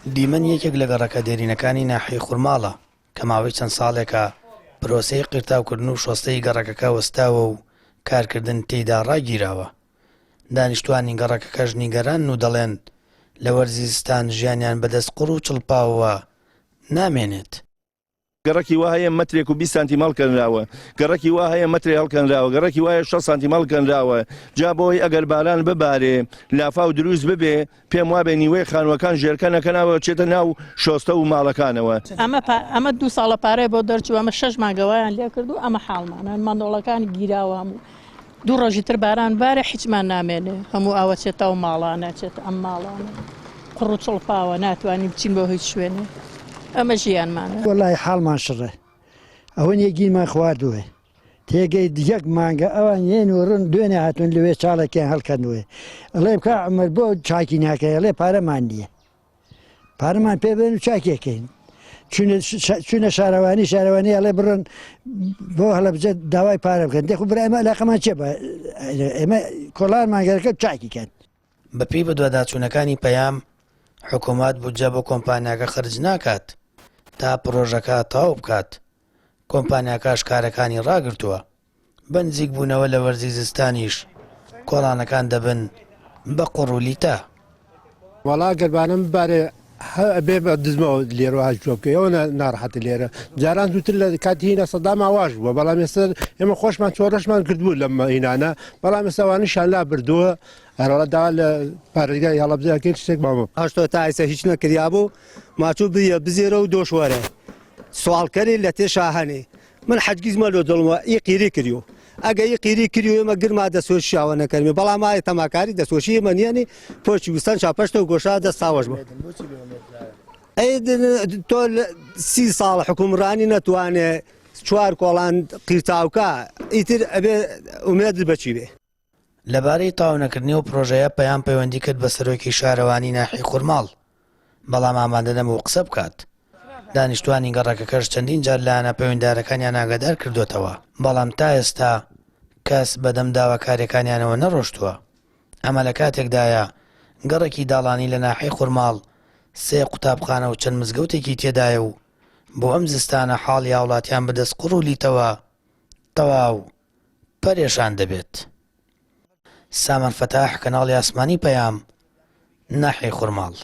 دیمەن یەکێک لە گەڕەکە دێرینەکانی ناحیەی خورماڵە کە ماوەی چەند ساڵێکە پرۆسەی قیرتاوکردن و شۆستەی گەڕەکەکە وەستاوە و کارکردن تێیدا ڕاگیراوە. دانیشتوانی گەڕەکەکەش نیگەران و دەڵێن لە وەرزی زستان ژیانیان بەدەست قوڕ و چڵپاوەوە نامێنێت. گەڕەکی وا هەیە مەترێک و 20 سانتی هەڵکەنراوە، گەڕەکی وا هەیە مەترێ هەڵکەنراوە، گەڕەکی وایە 6 سانتی هەڵکەنراوە. جا بۆی ئەگەر باران ببارێ لافا و دروست ببێ پێم وابێ نیوەی خانووەکان ژێرکە نەکەناوە چێتە ناو شۆستە و ماڵەکانەوە. ئەمە 2 ساڵە پارەی بۆ دەرچوو، ئەمە 6 مانگەوایان لێ کردو، ئەمە حاڵمانە مندۆڵەکانی گیراوە هەموو 2 ڕۆژی تر باران بارێ هیچمان نامێنێ، هەموو ئەوە چێتەوە ماڵانە چێت ئەم ماڵانە قوڕ و چڵپاوە ناتوانین بچین بۆ هیچ شوێنێ. ئەمە ژیانمانە. وەڵای حاڵمان شڕێ ئەوە یەکگیمان خواردووێ تێگەی یەک مانگە ئەوان یێن و ڕن دوێنێ هاتوون لەوێ چاڵێکیان هەڵکردنوێ ئەڵێم کا عومەر بۆ چاکی ناکەی ئەڵێ پارەمان نییە، پارەمان پێ بێن و چاکێکەین. چونە شارەوانی ئەڵێ بڕن بۆ هەڵەبجە داوای پارە بکەن. دێخ برا ئێمە علاقەمان چێ بە ئێمە کۆڵار مانگەرەکە چاکیکەن. بەپێی بە دوواداچوونەکانی پەیام حکوومەت بودجە بۆ کۆمپانیاکە خرج ناکات تا پرۆژەکە تەواو بکات. کۆمپانیاکەش کارەکانی ڕاگرتووە، بەنزیک بوونەوە لە وەرزی زستانیش کۆڵانەکان دەبن بە قوڕولیتە. وەڵا گەربانم بارێ بێ بە دزمەوە لێرە هاجووکە ئەوە ناڕحەت لێرە جاران دووتر لە کاتی هینە سەدام ئاواژ بووە، بەڵام ئێستا ئێمە خۆشمان چۆڕەشمان کردبوو لە هینانە، بەڵام ئێستاوانیشان لا بردووە هەرەڵە دا لە پارێگای هەڵەبجەکەی شتێک مامە هەشتۆ تا ئێستا هیچ نەکریا بوو ماچوو بریە بزێرە و دۆشوەرە سوالکەری لە تێ شاهەنێ من حەجگیزمە لۆ دڵمە ئی قیری کردیو ئەگە ئی قیری کردیو ئێمە گرما دەسۆشیاوە نەکەرمێ، بەڵام ئایە تەماکاری دەسۆشی ئێمە نییەنی پۆچی وستان چاپەشتە و گۆشا دەستاوەش بوو. تۆ 30 ساڵ حکومڕانی نەتوانێ 4 کۆڵان قیرتاوکە ئیتر ئەبێ ئومێد بەچی بێ. لەبارەی تاوانەکردنی و پرۆژەیە پەیام پەیوەندی کرد بە سەرۆکی شارەوانی ناحیەی خورماڵ، بەڵام ئامادە نەبوو قسە بکات. دانیشتوانی گەڕەکەکەش چەندین جار لایەنە پەیوەنددارەکانیان ئاگادار کردوێتەوە، بەڵام تا ئێستا کەس بەدەم داواکاریەکانیانەوە نەڕۆشتووە. ئەمە لە کاتێکدایە گەڕێکی داڵانی لە ناحیەی خورماڵ 3 قوتابخانە و چەند مزگەوتێکی تێدایە و بۆ ئەم زستانە حاڵی هاوڵاتیان بەدەست قوڕولیتەوە تەواو پەرێشان دەبێت. سامان فەتاح، کەناڵی ئاسمانی پەیام، ناحیەی خورماڵ.